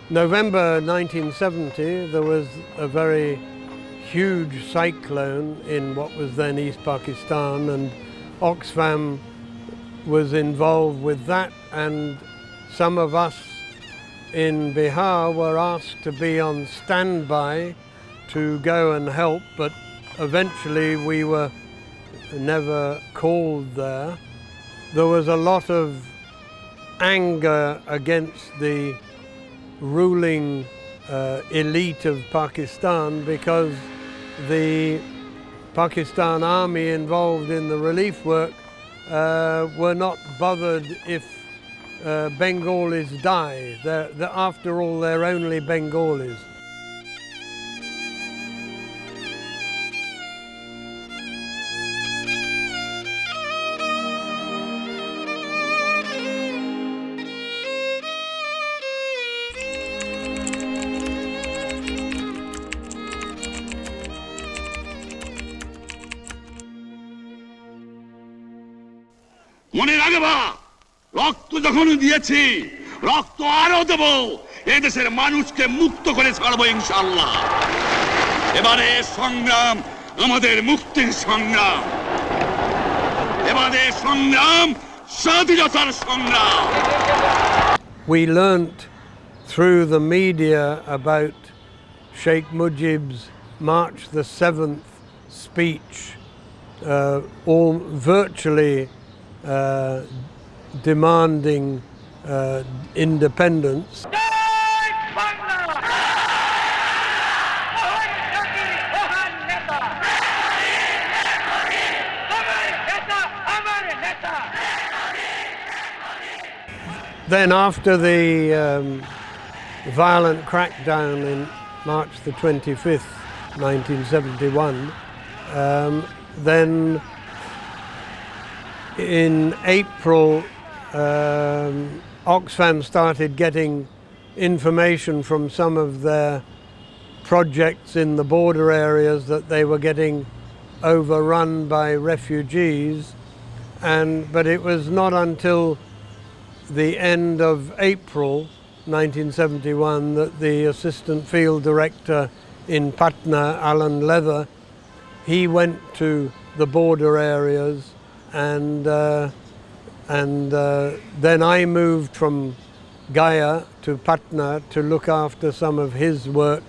November 1970, there was a very huge cyclone in what was then East Pakistan, and Oxfam was involved with that, and some of us in Bihar were asked to be on standby to go and help, but eventually we were never called there. There was a lot of anger against the ruling elite of Pakistan because the Pakistan army involved in the relief work were not bothered if Bengalis die. After all, they're only Bengalis. মনে রাখবা রক্ত যখন দিয়েছি রক্ত আরো দেব এই দেশের মানুষকে মুক্ত করে ছাড়বো ইনশাআল্লাহ এবারে সংগ্রাম আমাদের মুক্তির সংগ্রাম এবারে সংগ্রাম স্বাধীনতার সংগ্রাম We learnt through the media about Sheikh Mujib's March the 7th speech, all virtually demanding independence. Then after the violent crackdown in March the 25th, 1971, then in April, Oxfam started getting information from some of their projects in the border areas that they were getting overrun by refugees, but it was not until the end of April 1971 that the assistant field director in Patna, Alan Leather, he went to the border areas and then I moved from Gaya to Patna to look after some of his work.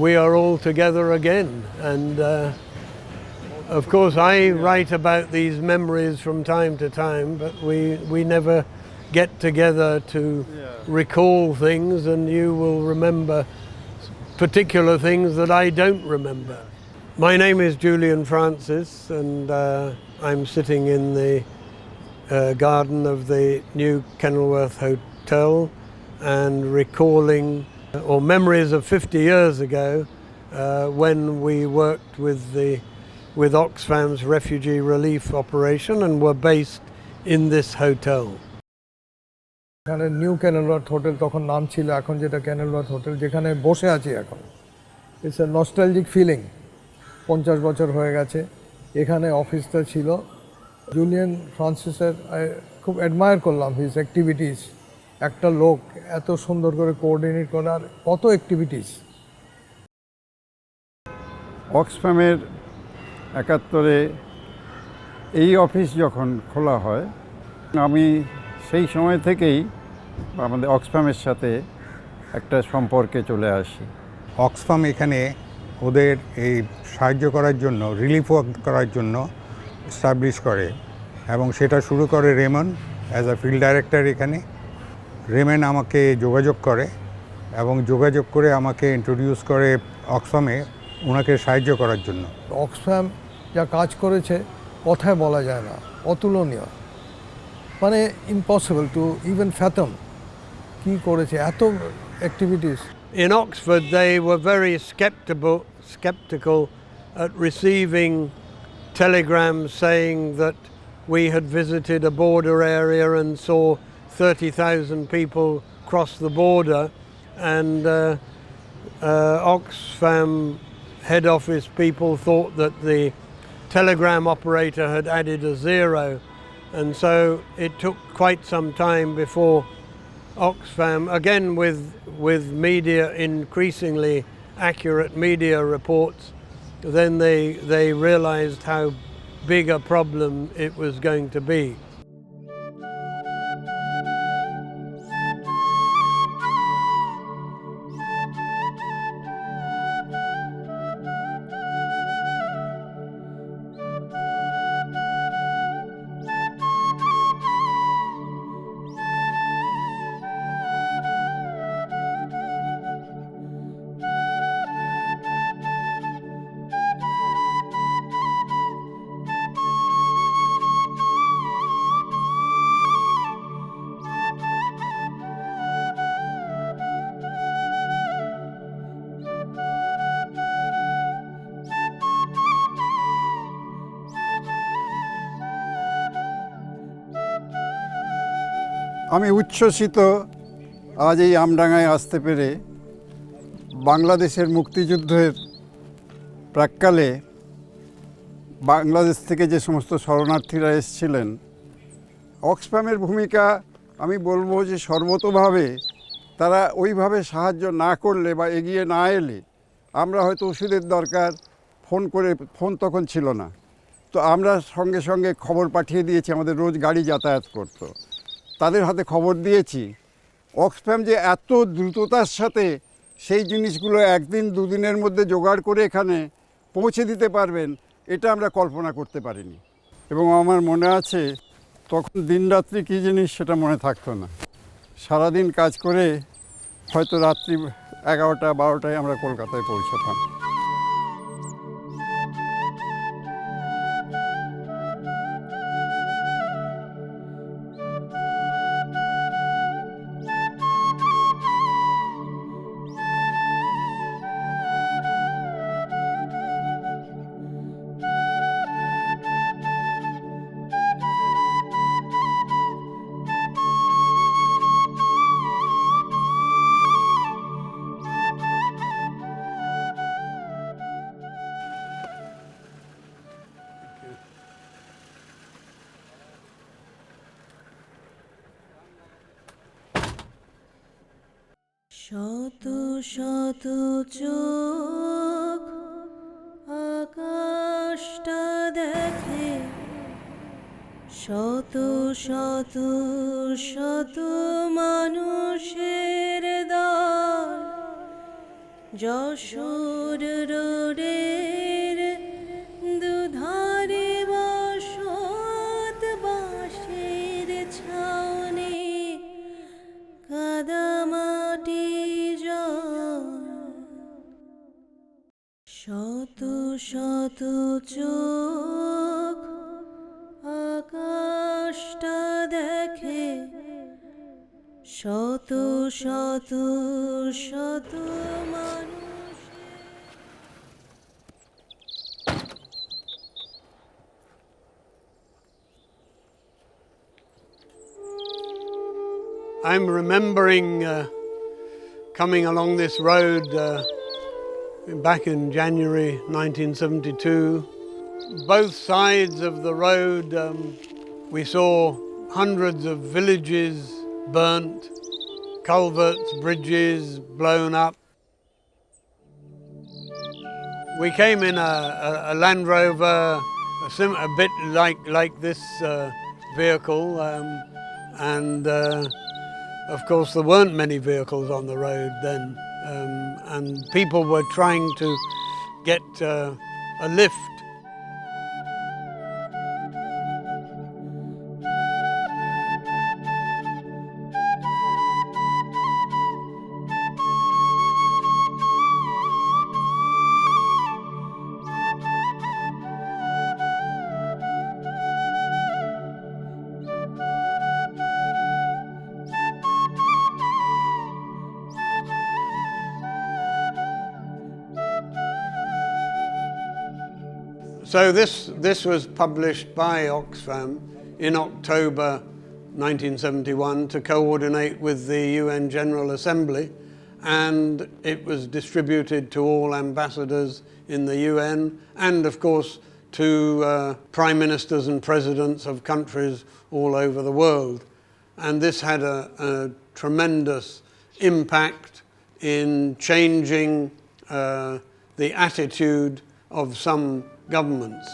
We are all together again, and of course I write about these memories from time to time, but we never get together to recall things, and you will remember particular things that I don't remember. My name is Julian Francis, and I'm sitting in the garden of the new Kenilworth Hotel and recalling or memories of 50 years ago when we worked with Oxfam's refugee relief operation and were based in this hotel. এখানে new কেনেলওয়ার্থ hotel তখন নাম ছিল, এখন যেটা কেনেলওয়ার্থ hotel, যেখানে বসে আছি এখন। It's a nostalgic feeling. 50 বছর হয়ে গেছে। এখানে অফিসটা ছিল। জুলিয়ান ফ্রান্সিসের খুব অ্যাডমায়ার করলাম হিজ অ্যাক্টিভিটিস। একটা লোক এত সুন্দর করে কোঅর্ডিনেট করার কত অ্যাক্টিভিটিস। অক্সফ্যামের 71-এ এই অফিস যখন খোলা হয়, আমি সেই সময় থেকেই আমাদের অক্সফ্যামের সাথে একটা সম্পর্কে চলে আসি। অক্সফাম এখানে ওদের এই সাহায্য করার জন্য, রিলিফ ওয়ার্ক করার জন্য এস্টাবলিশ করে, এবং সেটা শুরু করে Raymond as a field director এখানে। রেমন আমাকে যোগাযোগ করে এবং যোগাযোগ করে আমাকে ইন্ট্রোডিউস করে অক্সফামে ওনাকে সাহায্য করার জন্য। অক্সফ্যাম যা কাজ করেছে কথায় বলা যায় না, অতুলনীয়, মানে ইম্পসিবল টু ইভেন ফ্যাথম কী করেছে এত activities. In Oxford, they were very skeptical at receiving telegrams saying that we had visited a border area and saw 30,000 people cross the border, and Oxfam head office people thought that the telegram operator had added a zero, and so it took quite some time before Oxfam, again with media, increasingly accurate media reports, then they realized how big a problem it was going to be. আমি উচ্ছ্বসিত আজ এই আমডাঙ্গায় আসতে পেরে। বাংলাদেশের মুক্তিযুদ্ধের প্রাক্কালে বাংলাদেশ থেকে যে সমস্ত শরণার্থীরা এসেছিলেন, অক্সফ্যামের ভূমিকা আমি বলবো যে সর্বতোভাবে তারা ওইভাবে সাহায্য না করলে বা এগিয়ে না এলে আমরা হয়তো ওষুধের দরকার ফোন তখন ছিল না, তো আমরা সঙ্গে সঙ্গে খবর পাঠিয়ে দিয়েছি, আমাদের রোজ গাড়ি যাতায়াত করতো, তাদের হাতে খবর দিয়েছি। অক্সফ্যাম যে এত দ্রুততার সাথে সেই জিনিসগুলো একদিন দুদিনের মধ্যে জোগাড় করে এখানে পৌঁছে দিতে পারবেন, এটা আমরা কল্পনা করতে পারিনি। এবং আমার মনে আছে তখন দিনরাত্রি কী জিনিস সেটা মনে থাকতো না। সারাদিন কাজ করে হয়তো রাত্রি 11টা-12টায় আমরা কলকাতায় পৌঁছতাম। শত শত চোখ আকাশটা দেখে, শত শত শত মানুষের দল যশোর রোডের দুধারে বসত বাঁশের ছাউনি, কাদামাটি জল। শত শত চোখ আকাশটা দেখে, শত শত শত মানুষ। I'm remembering coming along this road back in January 1972. Both sides of the road we saw hundreds of villages burnt, culverts, bridges blown up. We came in a Land Rover, a bit like this vehicle, and of course there weren't many vehicles on the road then, and people were trying to get a lift. So this was published by Oxfam in October 1971 to coordinate with the UN General Assembly, and it was distributed to all ambassadors in the UN and of course to prime ministers and presidents of countries all over the world. And this had a tremendous impact in changing the attitude of some governments.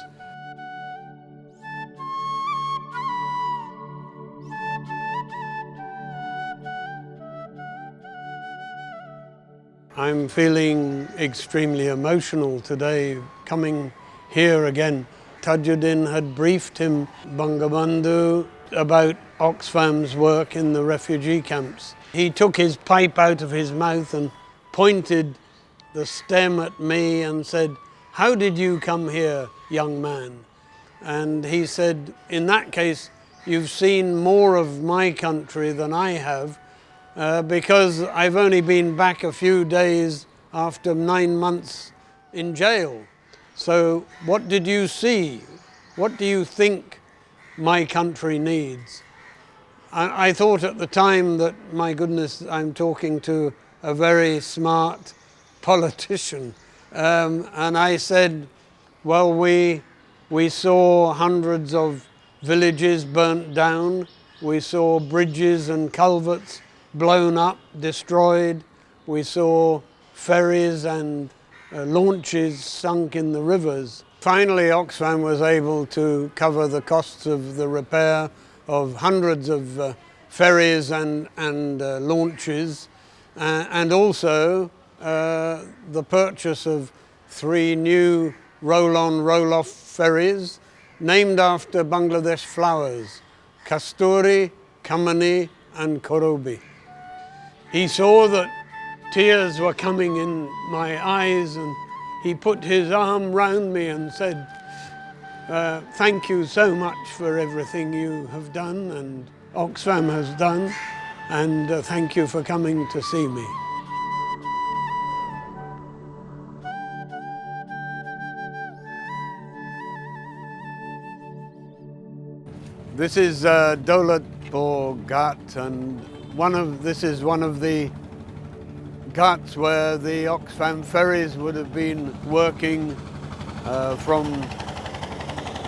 I'm feeling extremely emotional today coming here again. Tajuddin had briefed him, Bangabandhu, about Oxfam's work in the refugee camps. He took his pipe out of his mouth and pointed the stem at me and said, "How did you come here, young man?" And he said, "In that case, you've seen more of my country than I have, because I've only been back a few days after 9 months in jail. So what did you see? What do you think my country needs?" I thought at the time that, my goodness, I'm talking to a very smart politician. And I said, well, we saw hundreds of villages burnt down. We saw bridges and culverts blown up, destroyed. We saw ferries and launches sunk in the rivers. Finally, Oxfam was able to cover the costs of the repair of hundreds of ferries and launches, and also the purchase of 3 new roll-on, roll-off ferries named after Bangladesh flowers, Kasturi, Kamani and Korobi. He saw that tears were coming in my eyes, and he put his arm round me and said, "Thank you so much for everything you have done and Oxfam has done, and thank you for coming to see me." This is Daulatpur Ghat, and this is one of the ghats where the Oxfam ferries would have been working from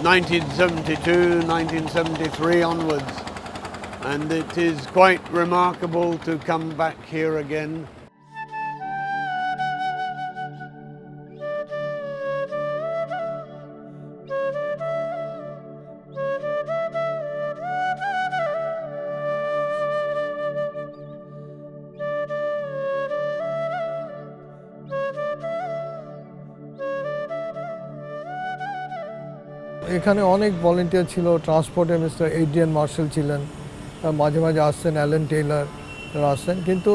1972, 1973 onwards. And it is quite remarkable to come back here again. এখানে অনেক volunteer ছিল, ট্রান্সপোর্টে mister Adrian martial ছিলেন, মাঝে মাঝে আসছেন Allen Taylor আসছেন, কিন্তু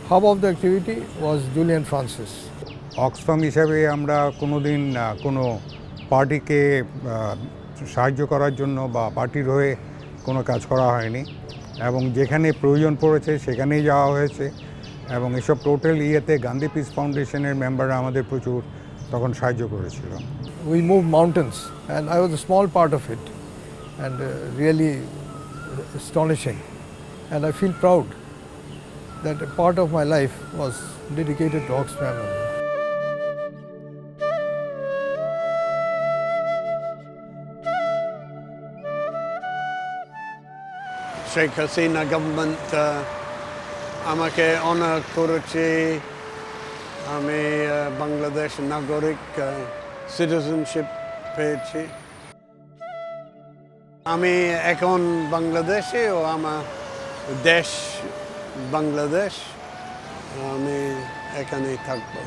hub of the activity was Julian Francis. Oxfam হিসাবে আমরা কোনোদিন কোনো পার্টিকে সাহায্য করার জন্য বা পার্টির হয়ে কোনো কাজ করা হয়নি, এবং যেখানে প্রয়োজন পড়েছে সেখানেই যাওয়া হয়েছে। এবং এসব টোটাল ইয়েতে গান্ধী পিস ফাউন্ডেশনের মেম্বাররা আমাদের প্রচুর তখন সাহায্য করেছিল। We moved mountains and I was a small part of it, and really astonishing, and I feel proud that a part of my life was dedicated to Oxfam. Sheikh Hasina government আমাকে honour করেছে, আমি বাংলাদেশ নাগরিক citizenship পেয়েছি। আমি এখন বাংলাদেশে, ও আমার দেশ বাংলাদেশ, আমি এখানেই থাকবো।